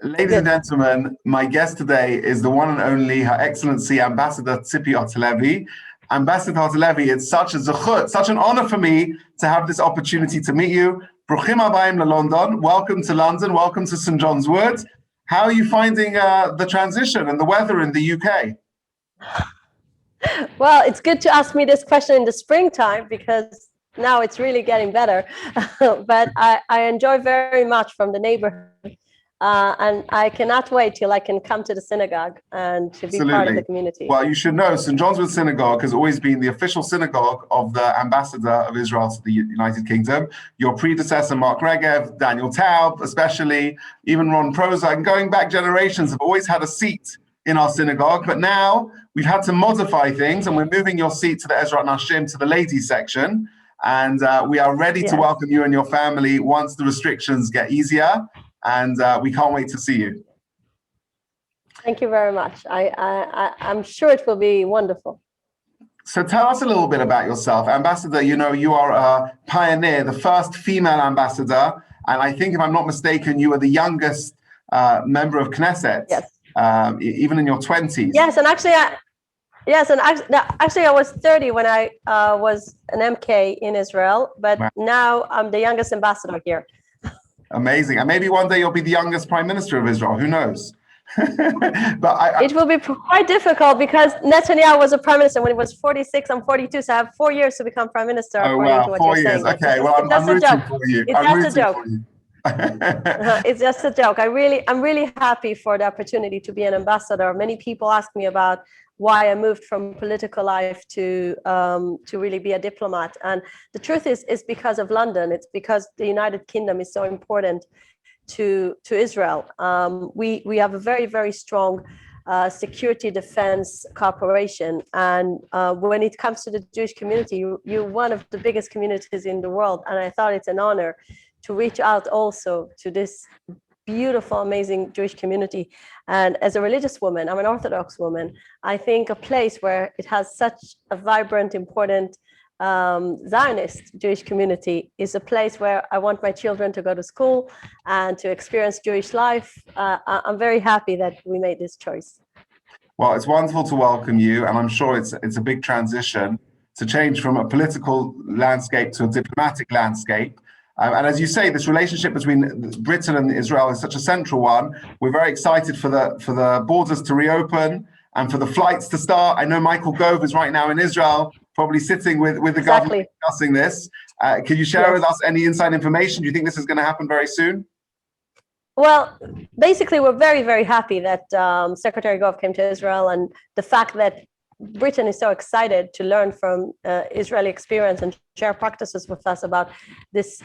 Ladies and gentlemen, my guest today is the one and only Her Excellency Ambassador Tzipi Hotovely. Ambassador Hotovely, it's such a zechut, such an honor for me to have this opportunity to meet you. Bruchim habayim London. Welcome to London. Welcome to St. John's Wood. How are you finding the transition and the weather in the UK? Well, it's good to ask me this question in the springtime because now it's really getting better. But I enjoy very much from the neighborhood. And I cannot wait till I can come to the synagogue and to be part of the community. Well, you should know St. John's Wood Synagogue has always been the official synagogue of the Ambassador of Israel to the United Kingdom. Your predecessor, Mark Regev, Daniel Taub, especially, even Ron Proza, and going back generations have always had a seat in our synagogue. But now we've had to modify things and we're moving your seat to the Ezrat Nashim, to the ladies section. And we are ready to welcome you and your family once the restrictions get easier. And we can't wait to see you. Thank you very much. I'm sure it will be wonderful. So tell us a little bit about yourself. Ambassador, you know, you are a pioneer, the first female ambassador. And I think, if I'm not mistaken, you were the youngest member of Knesset, even in your 20s. Yes, and actually, I was 30 when I was an MK in Israel, but now I'm the youngest ambassador here. Amazing. And maybe one day you'll be the youngest Prime Minister of Israel. Who knows? But it will be quite difficult because Netanyahu was a Prime Minister when he was 46. I'm 42, so I have 4 years to become Prime Minister. Oh, wow. 4 years. Okay, well, I'm rooting for you. It's just a joke. It's just a joke. I'm really happy for the opportunity to be an ambassador. Many people ask me about why I moved from political life to really be a diplomat. And the truth is because of London. It's because the United Kingdom is so important to Israel. We have a very, very strong security defense cooperation. And when it comes to the Jewish community, you're one of the biggest communities in the world. And I thought it's an honor to reach out also to this beautiful, amazing Jewish community. And as a religious woman, I'm an Orthodox woman, I think a place where it has such a vibrant, important Zionist Jewish community is a place where I want my children to go to school and to experience Jewish life. I'm very happy that we made this choice. Well, it's wonderful to welcome you, and I'm sure it's a big transition to change from a political landscape to a diplomatic landscape. And as you say, this relationship between Britain and Israel is such a central one. We're very excited for the borders to reopen and for the flights to start. I know Michael Gove is right now in Israel, probably sitting with the government discussing this. Can you share with us any inside information? Do you think this is going to happen very soon? Well, basically, we're very, very happy that Secretary Gove came to Israel, and the fact that Britain is so excited to learn from Israeli experience and share practices with us about this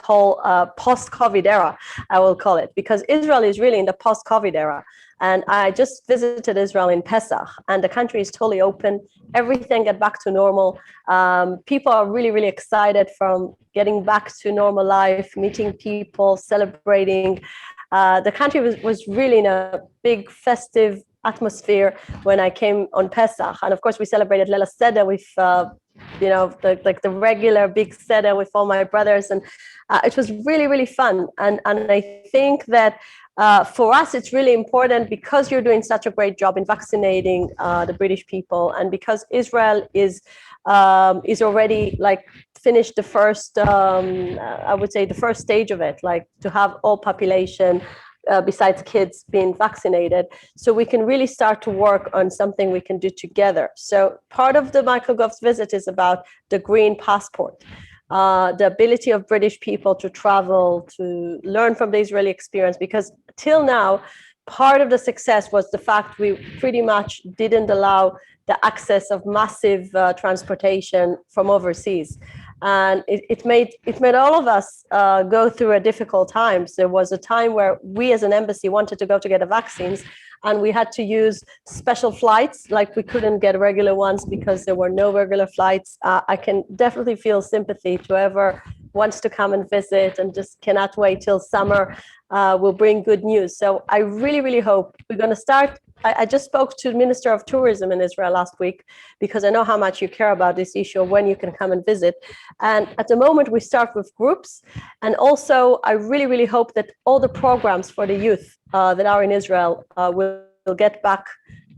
whole post-COVID era, I will call it, because Israel is really in the post-COVID era. And I just visited Israel in Pesach, and the country is totally open. Everything got back to normal. People are really, really excited from getting back to normal life, meeting people, celebrating. The country was really in a big festive atmosphere when I came on Pesach, and of course we celebrated Leila Seder with the regular big Seder with all my brothers, and it was really, really fun. And I think that for us it's really important because you're doing such a great job in vaccinating the British people, and because Israel is already finished the first I would say the first stage of it, like to have all population besides kids being vaccinated, so we can really start to work on something we can do together. So part of the Michael Gove's visit is about the green passport, the ability of British people to travel, to learn from the Israeli experience, because till now, part of the success was the fact we pretty much didn't allow the access of massive transportation from overseas. And it made all of us go through a difficult times. There was a time where we as an embassy wanted to go to get the vaccines, and we had to use special flights, like we couldn't get regular ones because there were no regular flights. I can definitely feel sympathy to whoever wants to come and visit and just cannot wait till summer will bring good news. So I really, really hope we're going to start I just spoke to the Minister of Tourism in Israel last week, because I know how much you care about this issue of when you can come and visit. And at the moment, we start with groups. And also, I really, really hope that all the programs for the youth that are in Israel will get back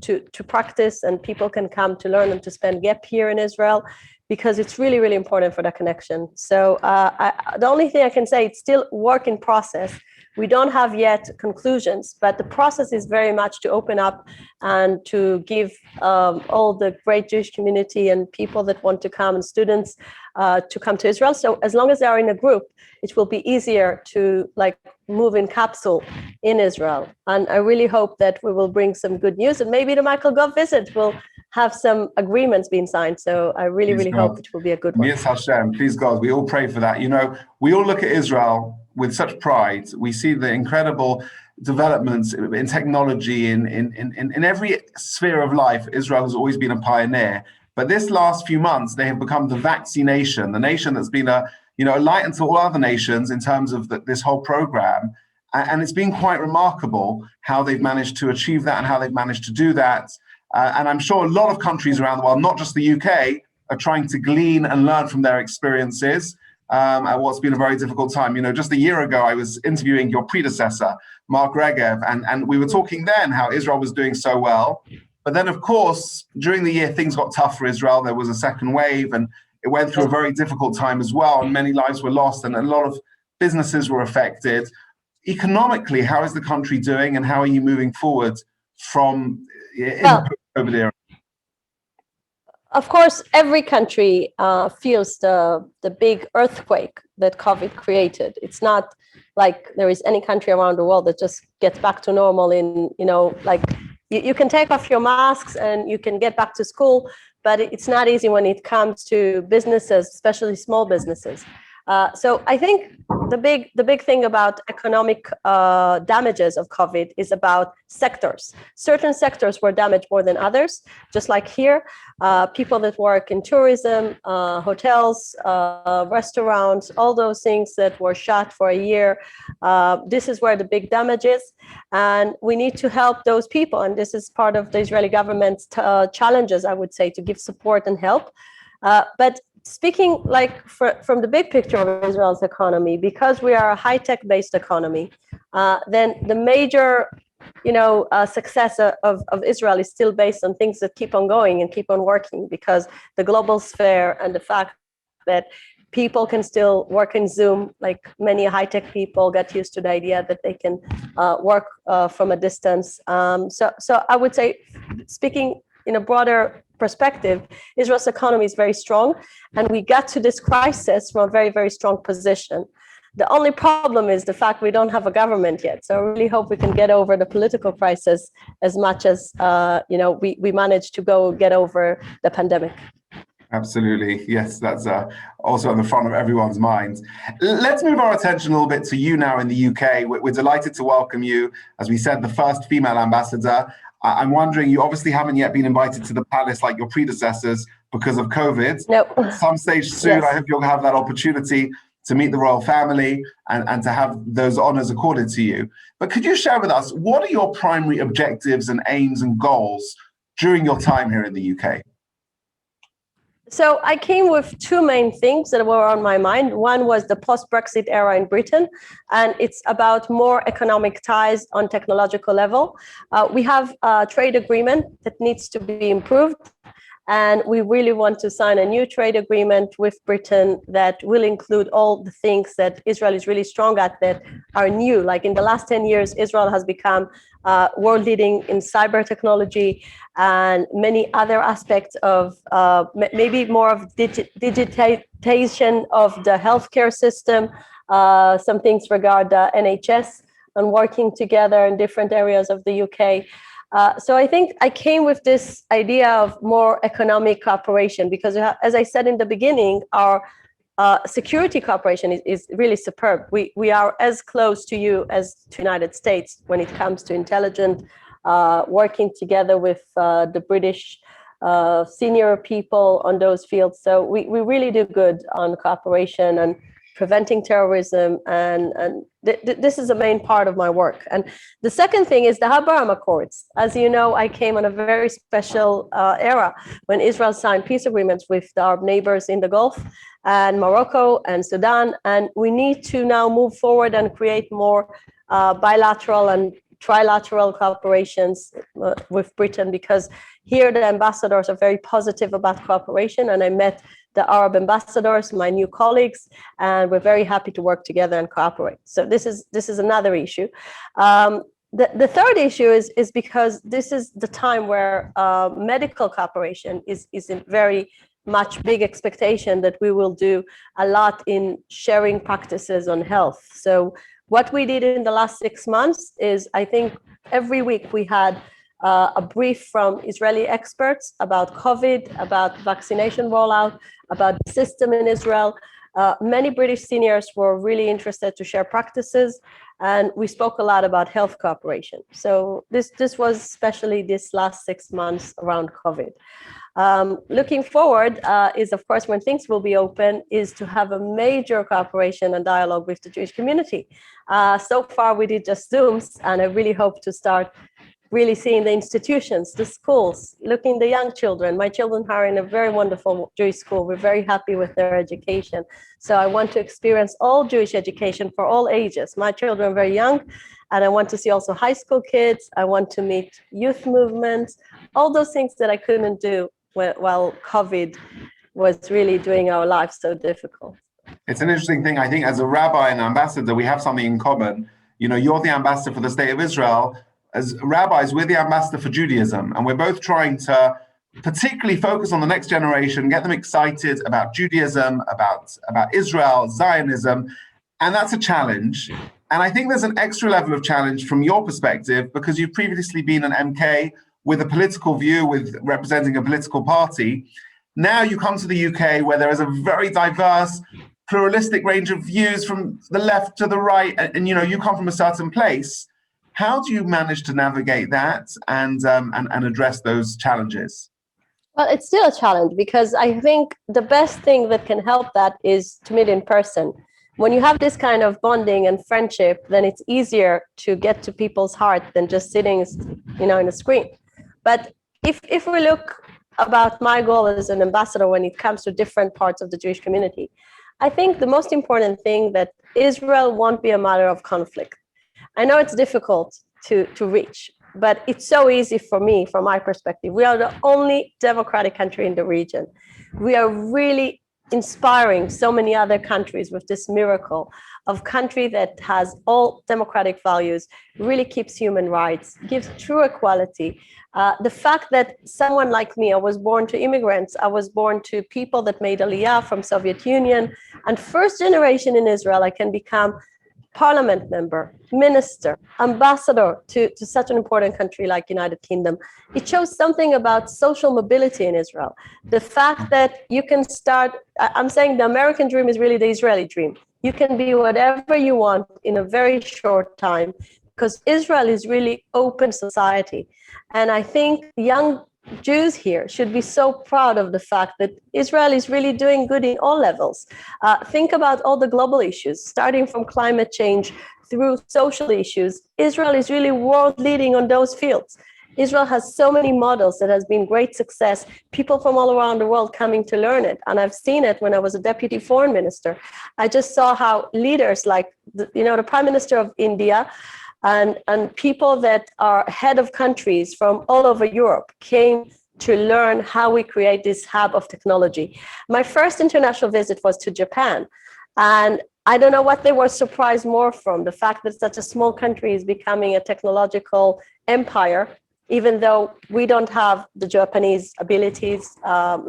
to practice, and people can come to learn and to spend gap here in Israel, because it's really, really important for that connection. So the only thing I can say, it's still work in process. We don't have yet conclusions, but the process is very much to open up and to give all the great Jewish community and people that want to come and students to come to Israel. So as long as they are in a group, it will be easier to move in capsule in Israel. And I really hope that we will bring some good news, and maybe the Michael Gove visit will have some agreements being signed. So I really, really hope it will be a good one. Yes, Hashem, please God, we all pray for that. We all look at Israel with such pride. We see the incredible developments in technology, in every sphere of life. Israel has always been a pioneer. But this last few months, they have become the vaccination, the nation that's been a light unto all other nations in terms of this whole program. And it's been quite remarkable how they've managed to achieve that and how they've managed to do that. And I'm sure a lot of countries around the world, not just the UK, are trying to glean and learn from their experiences at what's been a very difficult time. Just a year ago, I was interviewing your predecessor, Mark Regev, and we were talking then how Israel was doing so well. But then, of course, during the year, things got tough for Israel. There was a second wave, and it went through a very difficult time as well. And many lives were lost, and a lot of businesses were affected. Economically, how is the country doing, and how are you moving forward from the COVID era? Of course, every country feels the big earthquake that COVID created. It's not like there is any country around the world that just gets back to normal in, you can take off your masks and you can get back to school, but it's not easy when it comes to businesses, especially small businesses. So I think the big thing about economic damages of COVID is about sectors. Certain sectors were damaged more than others, just like here. People that work in tourism, hotels, restaurants, all those things that were shut for a year. This is where the big damage is. And we need to help those people. And this is part of the Israeli government's challenges, I would say, to give support and help. But speaking from the big picture of Israel's economy, because we are a high-tech based economy, then the major success of Israel is still based on things that keep on going and keep on working, because the global sphere and the fact that people can still work in Zoom, like many high-tech people get used to the idea that they can work from a distance. So I would say, speaking in a broader perspective, Israel's economy is very strong, and we got to this crisis from a very, very strong position. The only problem is the fact we don't have a government yet. So I really hope we can get over the political crisis as much as we managed to get over the pandemic. Absolutely. Yes, that's also on the front of everyone's minds. Let's move our attention a little bit to you now in the UK. We're delighted to welcome you, as we said, the first female ambassador. I'm wondering, you obviously haven't yet been invited to the palace like your predecessors because of COVID. Nope. At some stage soon, Yes. I hope you'll have that opportunity to meet the royal family and to have those honors accorded to you. But could you share with us, what are your primary objectives and aims and goals during your time here in the UK? So I came with two main things that were on my mind. One was the post-Brexit era in Britain, and it's about more economic ties on technological level. We have a trade agreement that needs to be improved, and we really want to sign a new trade agreement with Britain that will include all the things that Israel is really strong at that are new. Like in the last 10 years, Israel has become world leading in cyber technology and many other aspects of maybe more of digitization of the healthcare system. Some things regard the NHS and working together in different areas of the UK. So I think I came with this idea of more economic cooperation because, as I said in the beginning, our security cooperation is really superb. We are as close to you as to the United States when it comes to intelligence, working together with the British senior people on those fields. So we really do good on cooperation. And preventing terrorism, and this is a main part of my work. And the second thing is the Abraham Accords. As you know, I came on a very special era when Israel signed peace agreements with our neighbors in the Gulf and Morocco and Sudan, and we need to now move forward and create more bilateral and trilateral cooperations with Britain, because here the ambassadors are very positive about cooperation, and I met the Arab ambassadors, my new colleagues, and we're very happy to work together and cooperate. So this is another issue. The third issue is because this is the time where medical cooperation is in very much big expectation that we will do a lot in sharing practices on health. So what we did in the last 6 months is, I think every week we had a brief from Israeli experts about COVID, about vaccination rollout, about the system in Israel. Many British seniors were really interested to share practices, and we spoke a lot about health cooperation. So this was especially this last 6 months around COVID. Looking forward is, of course, when things will be open, is to have a major cooperation and dialogue with the Jewish community. So far, we did just Zooms, and I really hope to start really seeing the institutions, the schools, looking the young children. My children are in a very wonderful Jewish school. We're very happy with their education. So I want to experience all Jewish education for all ages. My children are very young, and I want to see also high school kids. I want to meet youth movements, all those things that I couldn't do while COVID was really doing our lives so difficult. It's an interesting thing. I think as a rabbi and ambassador, we have something in common. You know, you're the ambassador for the state of Israel. As rabbis, we're the ambassador for Judaism, and we're both trying to particularly focus on the next generation, get them excited about Judaism, about Israel, Zionism, and that's a challenge. And I think there's an extra level of challenge from your perspective, because you've previously been an MK with a political view, with representing a political party. Now you come to the UK, where there is a very diverse, pluralistic range of views from the left to the right, and you know, you come from a certain place. How do you manage to navigate that and address those challenges? Well, it's still a challenge, because I think the best thing that can help that is to meet in person. When you have this kind of bonding and friendship, then it's easier to get to people's heart than just sitting, you know, in a screen. But if we look about my goal as an ambassador when it comes to different parts of the Jewish community, I think the most important thing that Israel won't be a matter of conflict. I know it's difficult to reach, but it's so easy for me, from my perspective. We are the only democratic country in the region. We are really inspiring so many other countries with this miracle of country that has all democratic values, really keeps human rights, gives true equality. The fact that someone like me, I was born to immigrants, I was born to people that made Aliyah from Soviet Union, and first generation in Israel, I can become parliament member, minister, ambassador to such an important country like United Kingdom. It shows something about social mobility in Israel. The fact that you can start, I'm saying the American dream is really the Israeli dream. You can be whatever you want in a very short time, because Israel is really open society. And I think young Jews here should be so proud of the fact that Israel is really doing good in all levels. Think about all the global issues, starting from climate change through social issues. Israel is really world leading on those fields. Israel has so many models that has been great success, people from all around the world coming to learn it. And I've seen it when I was a deputy foreign minister. I just saw how leaders like, the Prime Minister of India, and people that are head of countries from all over Europe came to learn how we create this hub of technology. My first international visit was to Japan, and I don't know what they were surprised more from, the fact that such a small country is becoming a technological empire, even though we don't have the Japanese abilities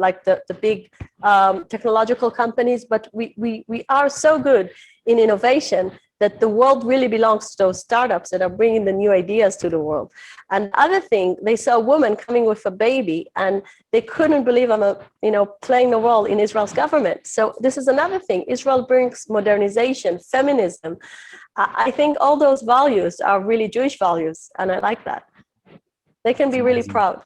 like the big technological companies, but we are so good in innovation that the world really belongs to those startups that are bringing the new ideas to the world. And the other thing, they saw a woman coming with a baby, and they couldn't believe I'm playing a role in Israel's government. So this is another thing. Israel brings modernization, feminism. I think all those values are really Jewish values, and I like that. They can be really proud.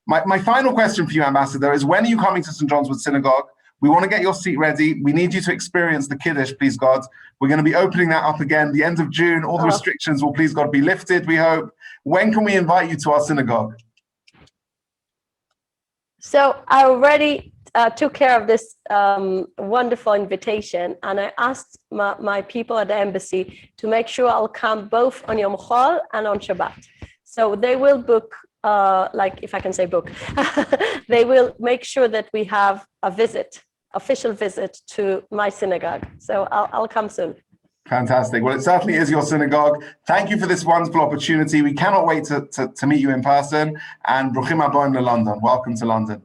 My final question for you, Ambassador, is when are you coming to St. John's Wood Synagogue? We want to get your seat ready. We need you to experience the Kiddush, please God. We're going to be opening that up again the end of June. All the restrictions will, please God, be lifted, we hope. When can we invite you to our synagogue? So I already took care of this wonderful invitation, and I asked my people at the embassy to make sure I'll come both on Yom Chol and on Shabbat. So they will book, like if I can say book, they will make sure that we have a visit, official visit to my synagogue. So I'll come soon. Fantastic. Well, it certainly is your synagogue. Thank you for this wonderful opportunity. We cannot wait to meet you in person. And Bruchim Aboim to London. Welcome to London.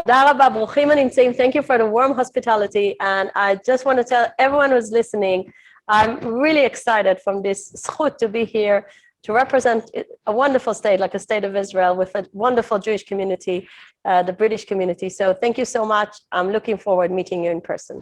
Thank you for the warm hospitality. And I just want to tell everyone who's listening, I'm really excited from this zchut to be here to represent a wonderful state like the state of Israel with a wonderful Jewish community, the British community. So thank you so much. I'm looking forward to meeting you in person.